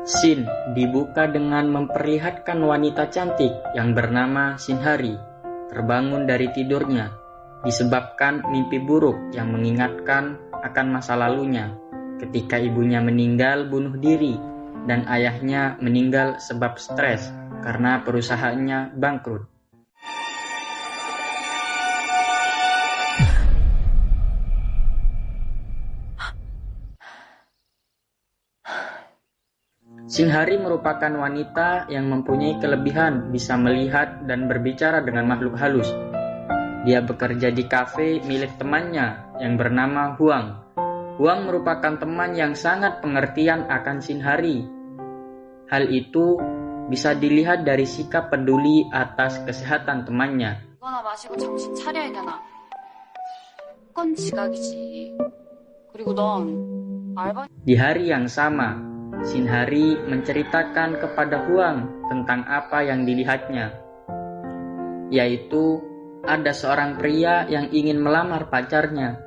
Scene dibuka dengan memperlihatkan wanita cantik yang bernama Shinhari terbangun dari tidurnya disebabkan mimpi buruk yang mengingatkan akan masa lalunya ketika ibunya meninggal bunuh diri dan ayahnya meninggal sebab stres karena perusahaannya bangkrut. Shinhari merupakan wanita yang mempunyai kelebihan bisa melihat dan berbicara dengan makhluk halus. Dia bekerja di kafe milik temannya yang bernama Huang. Huang merupakan teman yang sangat pengertian akan Shinhari. Hal itu bisa dilihat dari sikap peduli atas kesehatan temannya. 이거나 마시고 정신 차려야 되나? 그건 지각이지. 그리고 넌 알바... Di hari yang sama, Shinhari menceritakan kepada Huang tentang apa yang dilihatnya, yaitu ada seorang pria yang ingin melamar pacarnya,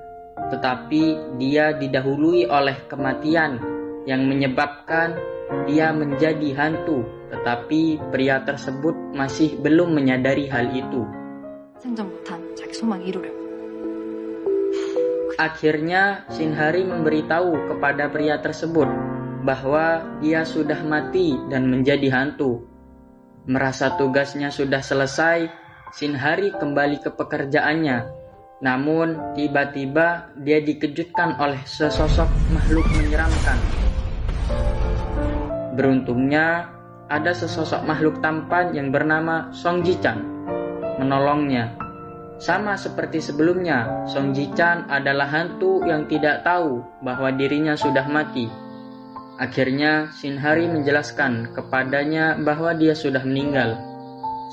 tetapi dia didahului oleh kematian yang menyebabkan dia menjadi hantu, tetapi pria tersebut masih belum menyadari hal itu. 생전 못한 자기 소망 이루려고. Akhirnya Shinhari memberitahu kepada pria tersebut bahwa dia sudah mati dan menjadi hantu. Merasa tugasnya sudah selesai, Shinhari kembali ke pekerjaannya. Namun tiba-tiba dia dikejutkan oleh sesosok makhluk menyeramkan. Beruntungnya ada sesosok makhluk tampan yang bernama Song Ji-chan menolongnya. Sama seperti sebelumnya, Song Ji-chan adalah hantu yang tidak tahu bahwa dirinya sudah mati. Akhirnya Shinhari menjelaskan kepadanya bahwa dia sudah meninggal.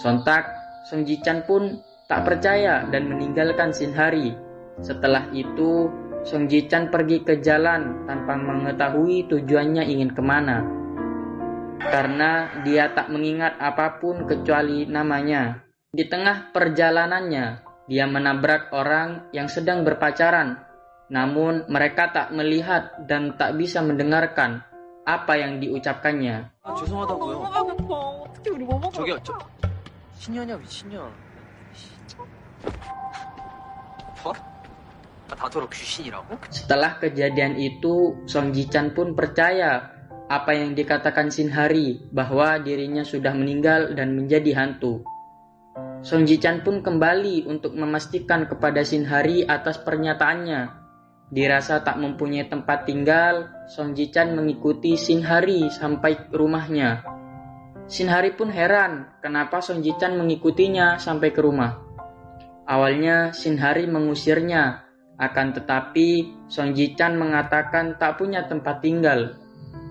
Sontak Song Ji-chan pun tak percaya dan meninggalkan Shinhari. Setelah itu Song Ji-chan pergi ke jalan tanpa mengetahui tujuannya ingin kemana, karena dia tak mengingat apapun kecuali namanya. Di tengah perjalanannya, dia menabrak orang yang sedang berpacaran. Namun mereka tak melihat dan tak bisa mendengarkan apa yang diucapkannya. 죄송하다고요. 어떻게 우리 뭐 먹어? 저기요, 신년이야 미친년. 뭐? 다도로 귀신이라고? Setelah kejadian itu, Song Ji-chan pun percaya apa yang dikatakan Shinhari bahwa dirinya sudah meninggal dan menjadi hantu. Song Ji-chan pun kembali untuk memastikan kepada Shinhari atas pernyataannya. Dirasa tak mempunyai tempat tinggal, Song Ji-chan mengikuti Shinhari sampai ke rumahnya. Shinhari pun heran kenapa Song Ji-chan mengikutinya sampai ke rumah. Awalnya Shinhari mengusirnya, akan tetapi Song Ji-chan mengatakan tak punya tempat tinggal.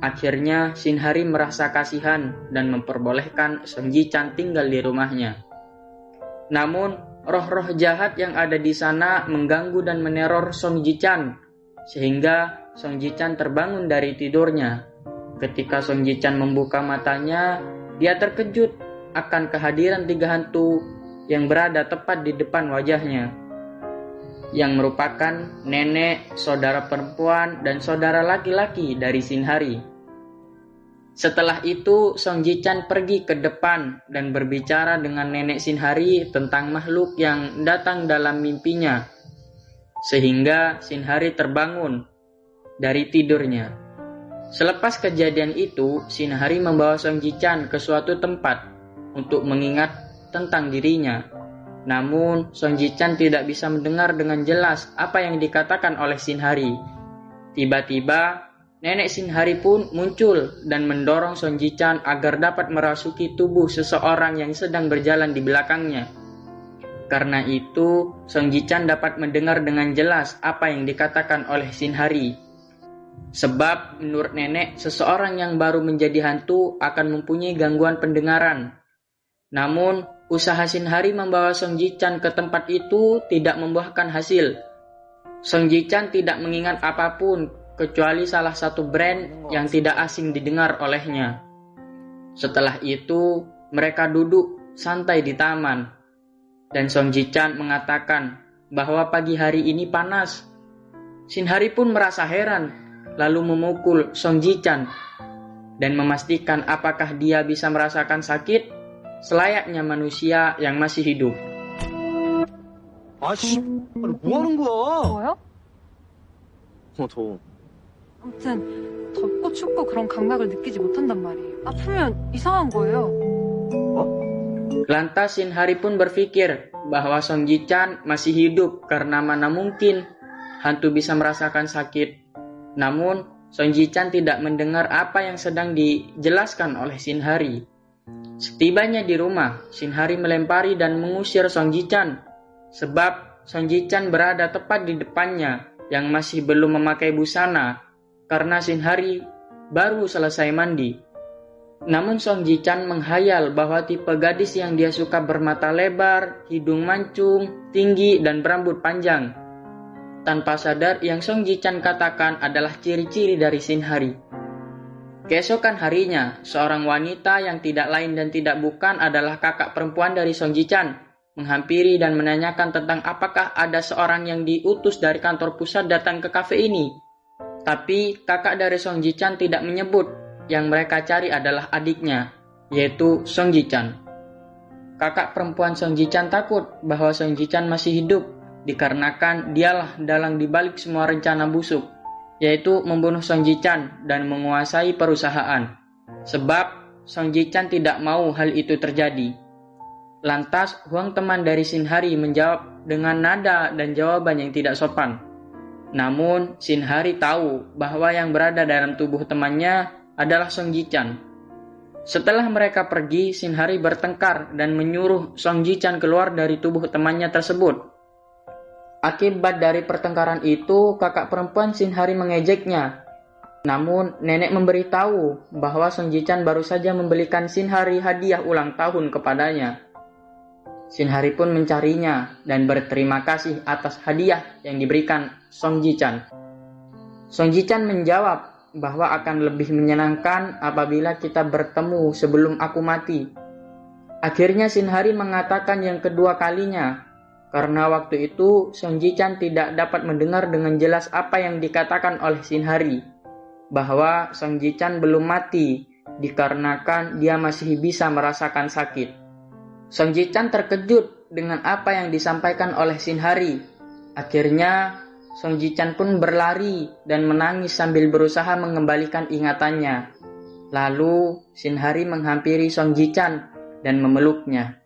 Akhirnya Shinhari merasa kasihan dan memperbolehkan Song Ji-chan tinggal di rumahnya. Namun roh-roh jahat yang ada di sana mengganggu dan meneror Song Ji-chan, sehingga Song Ji-chan terbangun dari tidurnya. Ketika Song Ji-chan membuka matanya, dia terkejut akan kehadiran 3 hantu yang berada tepat di depan wajahnya, yang merupakan nenek, saudara perempuan, dan saudara laki-laki dari Shinhari. Setelah itu, Song Ji-chan pergi ke depan dan berbicara dengan nenek Shinhari tentang makhluk yang datang dalam mimpinya, sehingga Shinhari terbangun dari tidurnya. Selepas kejadian itu, Shinhari membawa Song Ji-chan ke suatu tempat untuk mengingat tentang dirinya. Namun, Song Ji-chan tidak bisa mendengar dengan jelas apa yang dikatakan oleh Shinhari. Tiba-tiba, nenek Shinhari pun muncul dan mendorong Song Ji-chan agar dapat merasuki tubuh seseorang yang sedang berjalan di belakangnya. Karena itu, Song Ji-chan dapat mendengar dengan jelas apa yang dikatakan oleh Shinhari. Sebab menurut nenek, seseorang yang baru menjadi hantu akan mempunyai gangguan pendengaran. Namun, usaha Shinhari membawa Song Ji-chan ke tempat itu tidak membuahkan hasil. Song Ji-chan tidak mengingat apapun kecuali salah satu brand yang tidak asing didengar olehnya. Setelah itu, mereka duduk santai di taman, dan Song Ji-chan mengatakan bahwa pagi hari ini panas. Shinhari pun merasa heran, lalu memukul Song Ji-chan. dan memastikan apakah dia bisa merasakan sakit selayaknya manusia yang masih hidup. 아씨, 아니, 뭐 하는 거야? 뭐요? 더워. 아무튼 덥고 춥고 그런 감각을 느끼지 못한단 말이에요. 아프면 이상한 거예요. Lantas Shin Hari pun berpikir bahwa Song Ji-chan masih hidup karena mana mungkin hantu bisa merasakan sakit. Namun Song Ji-chan tidak mendengar apa yang sedang dijelaskan oleh Shin Hari. Setibanya di rumah, Shin Hari melempari dan mengusir Song Ji-chan sebab Song Ji-chan berada tepat di depannya yang masih belum memakai busana karena Shin Hari baru selesai mandi. Namun Song Ji-chan menghayal bahwa tipe gadis yang dia suka bermata lebar, hidung mancung, tinggi, dan berambut panjang. Tanpa sadar, yang Song Ji-chan katakan adalah ciri-ciri dari Shin Hari. Keesokan harinya, seorang wanita yang tidak lain dan tidak bukan adalah kakak perempuan dari Song Ji-chan menghampiri dan menanyakan tentang apakah ada seorang yang diutus dari kantor pusat datang ke kafe ini. Tapi kakak dari Song Ji-chan tidak menyebut yang mereka cari adalah adiknya, yaitu Song Ji-chan. Kakak perempuan Song Ji-chan takut bahwa Song Ji-chan masih hidup dikarenakan dialah dalang dibalik semua rencana busuk, yaitu membunuh Song Ji-chan dan menguasai perusahaan. Sebab Song Ji-chan tidak mau hal itu terjadi. Lantas Huang, teman dari Shin Hari, menjawab dengan nada dan jawaban yang tidak sopan. Namun Shin Hari tahu bahwa yang berada dalam tubuh temannya adalah Song Ji-chan. Setelah mereka pergi, Shin Hari bertengkar dan menyuruh Song Ji-chan keluar dari tubuh temannya tersebut. Akibat dari pertengkaran itu, kakak perempuan Shin Hari mengejeknya. Namun nenek memberitahu bahwa Song Ji-chan baru saja membelikan Shin Hari hadiah ulang tahun kepadanya. Shin Hari pun mencarinya dan berterima kasih atas hadiah yang diberikan Song Ji-chan. Song Ji-chan menjawab bahwa akan lebih menyenangkan apabila kita bertemu sebelum aku mati. Akhirnya Shin Hari mengatakan yang kedua kalinya, karena waktu itu Song Ji-chan tidak dapat mendengar dengan jelas apa yang dikatakan oleh Shin Hari, bahwa Song Ji-chan belum mati dikarenakan dia masih bisa merasakan sakit. Song Ji-chan terkejut dengan apa yang disampaikan oleh Shin Hari. Akhirnya Song Ji-chan pun berlari dan menangis sambil berusaha mengembalikan ingatannya. Lalu Shin Hari menghampiri Song Ji-chan dan memeluknya.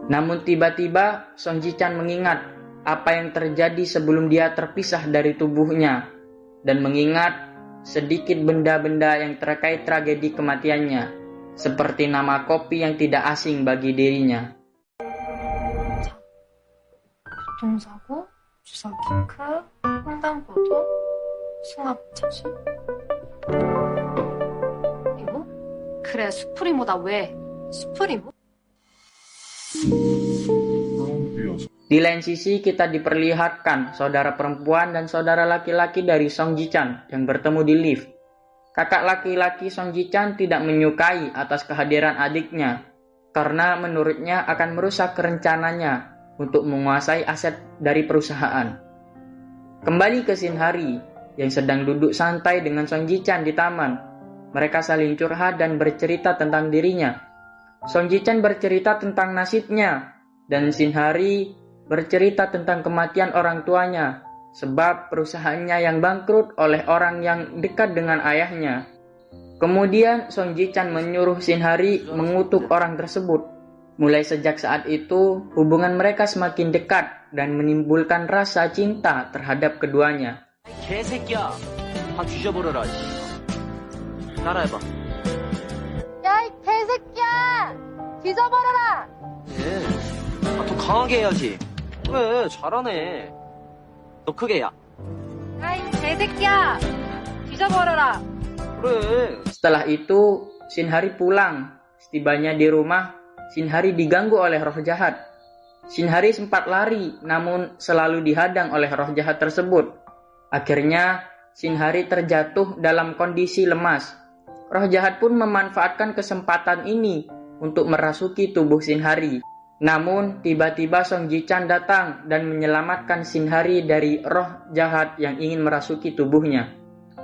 Namun tiba-tiba Song Ji-chan mengingat apa yang terjadi sebelum dia terpisah dari tubuhnya dan mengingat sedikit benda-benda yang terkait tragedi kematiannya, seperti nama kopi yang tidak asing bagi dirinya. 교통사고, 주사 키크, 횡단보도, 승합차순. 이거? 그래, 수프리모다. 왜? 수프리모? Di lain sisi kita diperlihatkan saudara perempuan dan saudara laki-laki dari Song Ji-chan yang bertemu di lift. Kakak laki-laki Song Ji-chan tidak menyukai atas kehadiran adiknya karena menurutnya akan merusak rencananya untuk menguasai aset dari perusahaan. Kembali ke Shin Hari yang sedang duduk santai dengan Song Ji-chan di taman. Mereka saling curhat dan bercerita tentang dirinya. Song Ji-chan bercerita tentang nasibnya dan Shin Hari bercerita tentang kematian orang tuanya sebab perusahaannya yang bangkrut oleh orang yang dekat dengan ayahnya. Kemudian Song Ji-chan menyuruh Shin Hari mengutuk orang tersebut. Mulai sejak saat itu, hubungan mereka semakin dekat dan menimbulkan rasa cinta terhadap keduanya. 개새끼야, 다 뒤져버려라. 따라해봐. 야, 이 개새끼야! 뒤져버려라! 예, 더 강하게 해야지. 그래, 잘하네. 더 크게, 야. 야, 이 개새끼야! 뒤져버려라! 그래. Setelah itu, Shin Hari pulang. Setibanya di rumah, Shin Hari diganggu oleh roh jahat. Shin Hari sempat lari, namun selalu dihadang oleh roh jahat tersebut. Akhirnya, Shinhari terjatuh dalam kondisi lemas. Roh jahat pun memanfaatkan kesempatan ini untuk merasuki tubuh Shinhari. Namun, tiba-tiba Song Ji-chan datang dan menyelamatkan Shinhari dari roh jahat yang ingin merasuki tubuhnya.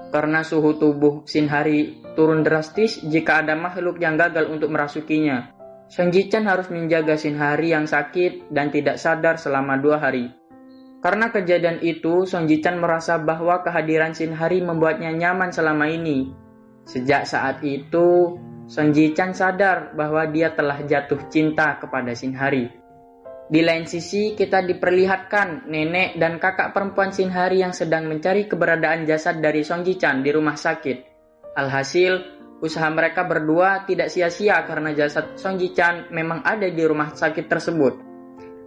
Karena suhu tubuh Shinhari turun drastis jika ada makhluk yang gagal untuk merasukinya, Song Ji-chan harus menjaga Shinhari yang sakit dan tidak sadar selama 2 hari. Karena kejadian itu, Song Ji-chan merasa bahwa kehadiran Shinhari membuatnya nyaman selama ini. Sejak saat itu, Song Ji-chan sadar bahwa dia telah jatuh cinta kepada Shinhari. Di lain sisi, kita diperlihatkan nenek dan kakak perempuan Shinhari yang sedang mencari keberadaan jasad dari Song Ji-chan di rumah sakit. Alhasil, usaha mereka berdua tidak sia-sia karena jasad Song Ji-chan memang ada di rumah sakit tersebut.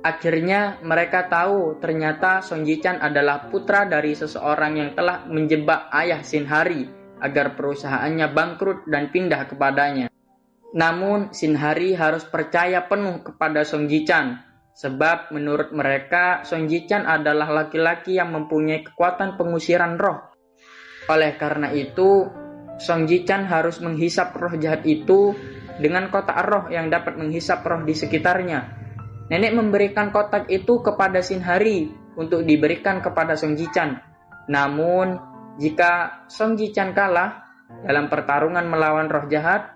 Akhirnya, mereka tahu ternyata Song Ji-chan adalah putra dari seseorang yang telah menjebak ayah Shinhari agar perusahaannya bangkrut dan pindah kepadanya. Namun, Shinhari harus percaya penuh kepada Song Ji-chan, sebab menurut mereka, Song Ji-chan adalah laki-laki yang mempunyai kekuatan pengusiran roh. Oleh karena itu, Song Ji-chan harus menghisap roh jahat itu dengan kotak roh yang dapat menghisap roh di sekitarnya. Nenek memberikan kotak itu kepada Shinhari untuk diberikan kepada Song Ji-chan. Namun, jika Song Ji-chan kalah dalam pertarungan melawan roh jahat,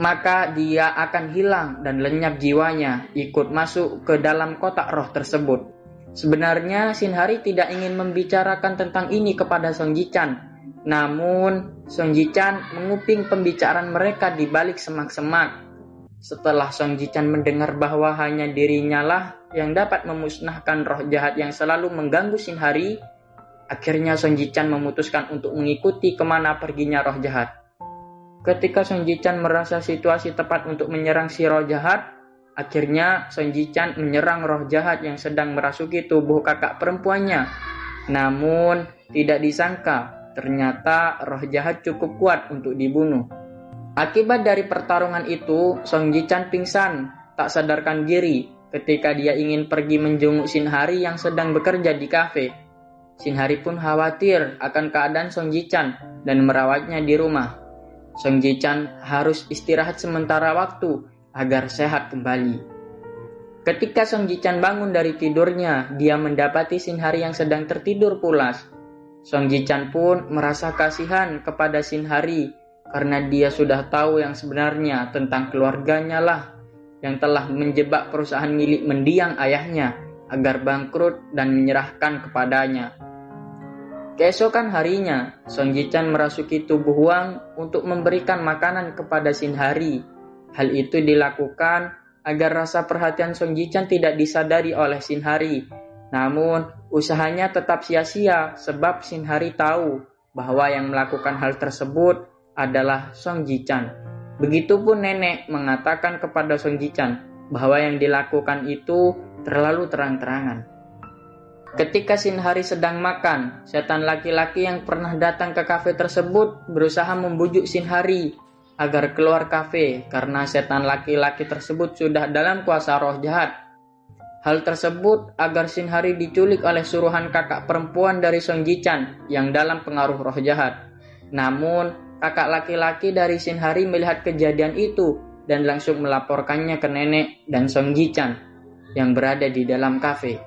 maka dia akan hilang dan lenyap jiwanya ikut masuk ke dalam kotak roh tersebut. Sebenarnya Shinhari tidak ingin membicarakan tentang ini kepada Song Ji-chan. Namun Song Ji-chan menguping pembicaraan mereka di balik semak-semak. Setelah Song Ji-chan mendengar bahwa hanya dirinya lah yang dapat memusnahkan roh jahat yang selalu mengganggu Shinhari, akhirnya Song Ji-chan memutuskan untuk mengikuti kemana perginya roh jahat. Ketika Song Ji-chan merasa situasi tepat untuk menyerang si roh jahat, akhirnya Song Ji-chan menyerang roh jahat yang sedang merasuki tubuh kakak perempuannya. Namun, tidak disangka, ternyata roh jahat cukup kuat untuk dibunuh. Akibat dari pertarungan itu, Song Ji-chan pingsan, tak sadarkan diri ketika dia ingin pergi menjenguk Shinhari yang sedang bekerja di kafe. Shinhari pun khawatir akan keadaan Song Ji-chan dan merawatnya di rumah. Song Ji-chan harus istirahat sementara waktu agar sehat kembali. Ketika Song Ji-chan bangun dari tidurnya, dia mendapati Shinhari yang sedang tertidur pulas. Song Ji-chan pun merasa kasihan kepada Shinhari karena dia sudah tahu yang sebenarnya tentang keluarganya lah yang telah menjebak perusahaan milik mendiang ayahnya agar bangkrut dan menyerahkan kepadanya. Keesokan harinya, Song Ji-chan merasuki tubuh Wang untuk memberikan makanan kepada Shinhari. Hal itu dilakukan agar rasa perhatian Song Ji-chan tidak disadari oleh Shinhari. Namun, usahanya tetap sia-sia sebab Shinhari tahu bahwa yang melakukan hal tersebut adalah Song Ji-chan. Begitupun nenek mengatakan kepada Song Ji-chan bahwa yang dilakukan itu terlalu terang-terangan. Ketika Shinhari sedang makan, setan laki-laki yang pernah datang ke kafe tersebut berusaha membujuk Shinhari agar keluar kafe karena setan laki-laki tersebut sudah dalam kuasa roh jahat. Hal tersebut agar Shinhari diculik oleh suruhan kakak perempuan dari Song Ji-chan yang dalam pengaruh roh jahat. Namun, kakak laki-laki dari Shinhari melihat kejadian itu dan langsung melaporkannya ke nenek dan Song Ji-chan yang berada di dalam kafe.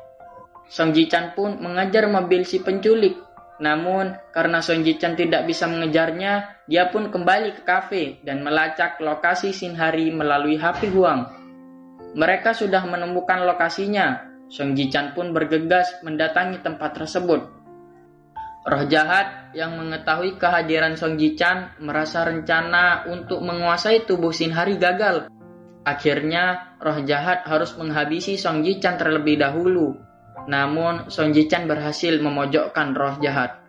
Song Ji-chan pun mengejar mobil si penculik. Namun, karena Song Ji-chan tidak bisa mengejarnya, dia pun kembali ke kafe dan melacak lokasi Shinhari melalui HP Huang. Mereka sudah menemukan lokasinya. Song Ji-chan pun bergegas mendatangi tempat tersebut. Roh jahat yang mengetahui kehadiran Song Ji-chan merasa rencana untuk menguasai tubuh Shinhari gagal. Akhirnya, roh jahat harus menghabisi Song Ji-chan terlebih dahulu. Namun, Song Ji-chan berhasil memojokkan roh jahat.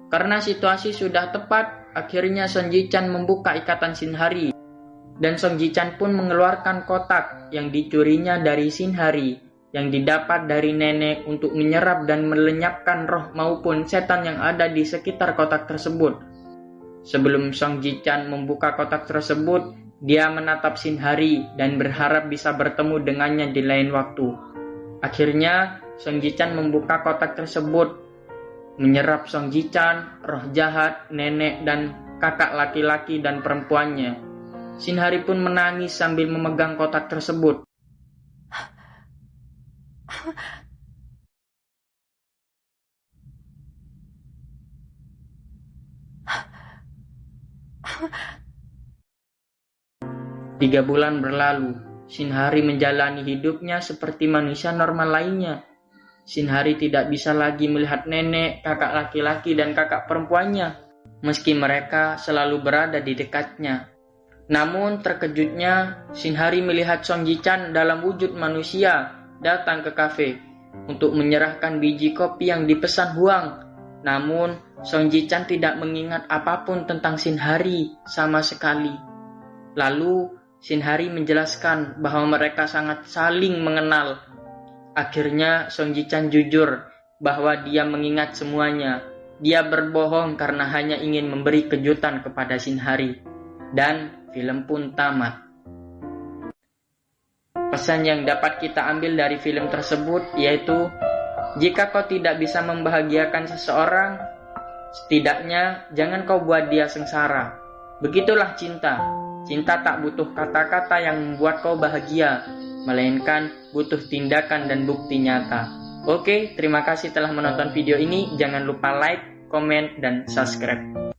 Karena situasi sudah tepat, akhirnya Song Ji-chan membuka ikatan Shinhari. Dan Song Ji-chan pun mengeluarkan kotak yang dicurinya dari Shinhari, yang didapat dari nenek untuk menyerap dan melenyapkan roh maupun setan yang ada di sekitar kotak tersebut. Sebelum Song Ji-chan membuka kotak tersebut, dia menatap Shinhari dan berharap bisa bertemu dengannya di lain waktu. Akhirnya, Song Ji-chan membuka kotak tersebut. menyerap Song Ji-chan, roh jahat, nenek dan kakak laki-laki dan perempuannya. Shin Hari pun menangis sambil memegang kotak tersebut. Tiga bulan berlalu, Shin Hari menjalani hidupnya seperti manusia normal lainnya. Shin Hari tidak bisa lagi melihat nenek, kakak laki-laki dan kakak perempuannya, meski mereka selalu berada di dekatnya. Namun terkejutnya, Shin Hari melihat Song Ji-chan dalam wujud manusia datang ke kafe untuk menyerahkan biji kopi yang dipesan Huang. Namun, Song Ji-chan tidak mengingat apapun tentang Shin Hari sama sekali. Lalu, Shin Hari menjelaskan bahwa mereka sangat saling mengenal. Akhirnya Song Ji-chan jujur bahwa dia mengingat semuanya. Dia berbohong karena hanya ingin memberi kejutan kepada Shin Hari. Dan film pun tamat. Pesan yang dapat kita ambil dari film tersebut yaitu, jika kau tidak bisa membahagiakan seseorang, setidaknya jangan kau buat dia sengsara. Begitulah cinta. Cinta tak butuh kata-kata yang membuat kau bahagia, melainkan butuh tindakan dan bukti nyata. Oke, terima kasih telah menonton video ini. Jangan lupa like, komen, dan subscribe.